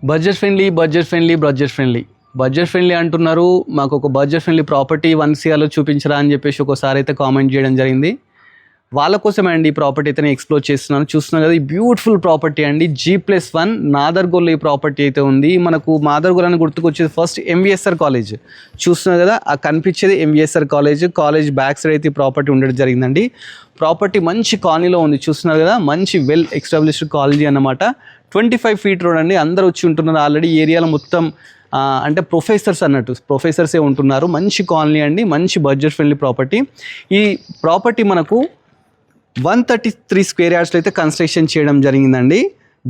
Budget friendly అంటున్నారు. మాకు ఒక బడ్జెట్ ఫ్రెండ్లీ ప్రాపర్టీ 1 CRలో చూపించరా అని చెప్పేసి ఒకసారి అయితే కామెంట్ చేయడం జరిగింది. వాళ్ళ కోసమే అండి ఈ ప్రాపర్టీ అయితే నేను ఎక్స్ప్లోర్ చేస్తున్నాను. చూస్తున్నాను కదా, ఈ బ్యూటిఫుల్ ప్రాపర్టీ అండి. G+1 నాదర్గోల్ ఈ ప్రాపర్టీ అయితే ఉంది. మనకు నాదర్గోల్ అని గుర్తుకొచ్చేది ఫస్ట్ MVSR కాలేజ్. చూస్తున్నారు కదా, ఆ కనిపించేది MVSR కాలేజ్ బ్యాక్ సైడ్ అయితే ఈ ప్రాపర్టీ ఉండడం జరిగిందండి. ప్రాపర్టీ మంచి కాలనీలో ఉంది. చూస్తున్నారు కదా, మంచి వెల్ ఎస్టాబ్లిష్డ్ కాలనీ అన్నమాట. 25 feet రోడ్ అండి. అందరూ వచ్చి ఉంటున్నారు ఆల్రెడీ. ఏరియాలో మొత్తం అంటే ప్రొఫెసర్సే ఉంటున్నారు. మంచి కాలనీ అండి, మంచి బడ్జెట్ ఫ్రెండ్లీ ప్రాపర్టీ. ఈ ప్రాపర్టీ మనకు 133 square yardsలో అయితే కన్స్ట్రక్షన్ చేయడం జరిగిందండి.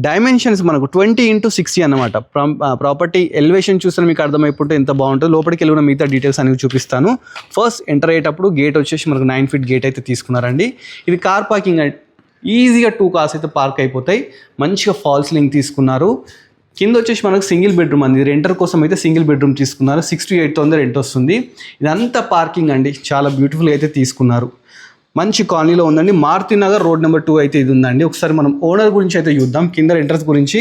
డైమెన్షన్స్ మనకు 20x60 అన్నమాట. ప్రాపర్టీ ఎలివేషన్ చూస్తే మీకు అర్థమైపోతే ఎంత బాగుంటుంది. లోపలికి వెళ్ళిన మిగతా డీటెయిల్స్ అనేవి చూపిస్తాను. ఫస్ట్ ఎంటర్ అయ్యేటప్పుడు గేట్ వచ్చేసి మనకు 9 feet గేట్ అయితే తీసుకున్నారండి. ఇది కార్ పార్కింగ్, ఈజీగా 2 cars అయితే పార్క్ అయిపోతాయి. మంచిగా ఫాల్ సీలింగ్ తీసుకున్నారు. కింద వచ్చేసి మనకు సింగిల్ బెడ్రూమ్ అండి. రెంటర్ కోసం అయితే సింగిల్ బెడ్రూమ్ తీసుకున్నారు. 6 to 8,000 రెంట్ వస్తుంది. ఇదంతా పార్కింగ్ అండి. చాలా బ్యూటిఫుల్గా అయితే తీసుకున్నారు. మంచి కాలనీలో ఉందండి. మారుతి నగర్ రోడ్ నెంబర్ 2 అయితే ఇది ఉందండి. ఒకసారి మనం ఓనర్ గురించి అయితే చూద్దాం. కింద రెంటర్స్ గురించి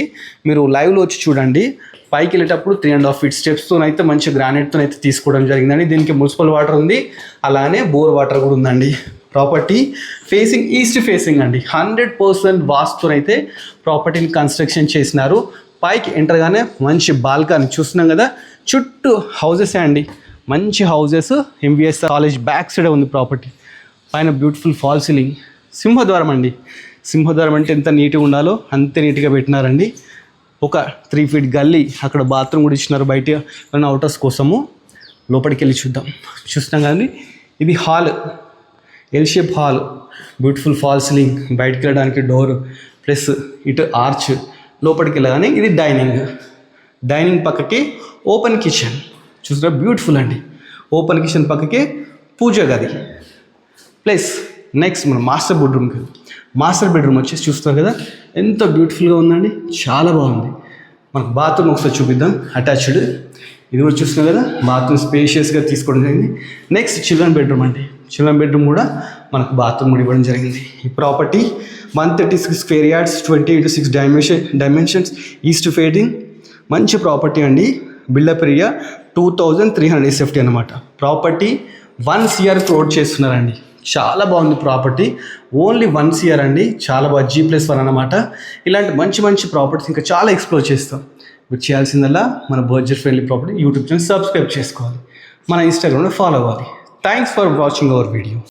మీరు లైవ్లో వచ్చి చూడండి. పైకి వెళ్ళేటప్పుడు 3.5 feet స్టెప్స్తో అయితే మంచి గ్రానైట్తో అయితే తీసుకోవడం జరిగిందండి. దీనికి మున్సిపల్ వాటర్ ఉంది, అలానే బోర్ వాటర్ కూడా ఉందండి. ప్రాపర్టీ ఫేసింగ్ ఈస్ట్ ఫేసింగ్ అండి. 100% వాస్తుతో అయితే ప్రాపర్టీని కన్స్ట్రక్షన్ చేసినారు. పైకి ఎంటర్గానే మంచి బాల్కనీ చూస్తున్నాం కదా, చుట్టూ హౌజెస్ అండి. మంచి houses. MVSR college back side ఉంది ప్రాపర్టీ. పైన బ్యూటిఫుల్ ఫాల్ సీలింగ్. సింహద్వారం అండి. సింహద్వారం అంటే ఎంత నీట్గా ఉండాలో అంతే నీట్గా పెట్టినారండి. ఒక 3 feet గల్లీ, అక్కడ బాత్రూమ్ కూడా ఇచ్చినారు బయట అవుటర్స్ కోసము. లోపలికి వెళ్ళి చూస్తున్నాం కానీ ఇది hall, L shape hall. Beautiful fall ceiling, బయటకు వెళ్ళడానికి డోర్ ప్లస్ ఇటు ఆర్చ్. లోపలికి వెళ్ళగానే ఇది డైనింగ్ పక్కకి ఓపెన్ కిచెన్. చూసారా, బ్యూటిఫుల్ అండి. ఓపెన్ కిచెన్ పక్కకి పూజ గది. ప్లస్ నెక్స్ట్ మనం మాస్టర్ బెడ్రూమ్ వచ్చేసి చూస్తారు కదా, ఎంత బ్యూటిఫుల్గా ఉందండి. చాలా బాగుంది. మనకు బాత్రూమ్ ఒకసారి చూపిద్దాం. అటాచ్డ్ ఇది కూడా చూస్తున్నాం కదా, బాత్రూమ్ స్పేషియస్గా తీసుకోవడం జరిగింది. నెక్స్ట్ చిల్డ్రన్ బెడ్రూమ్ అండి. చిల్డ్రన్ బెడ్రూమ్ కూడా మనకు బాత్రూమ్ కూడా ఇవ్వడం జరిగింది. ఈ property 136 square yards, 20x6 dimensions, east facing. మంచి ప్రాపర్టీ అండి. బిల్డప్ ఏరియా 2300 SFT అనమాట. ప్రాపర్టీ 1 CR క్లోడ్ చేస్తున్నారండి. చాలా బాగుంది ప్రాపర్టీ. ఓన్లీ 1 CR అండి. చాలా బాగా G+1 అనమాట. ఇలాంటి మంచి ప్రాపర్టీస్ ఇంకా చాలా ఎక్స్ప్లోర్ చేస్తాం. మీరు చేయాల్సిందల్లా మన budget friendly property YouTube channel subscribe చేసుకోవాలి, మన ఇన్స్టాగ్రామ్లో ఫాలో అవ్వాలి. Thanks for watching our video.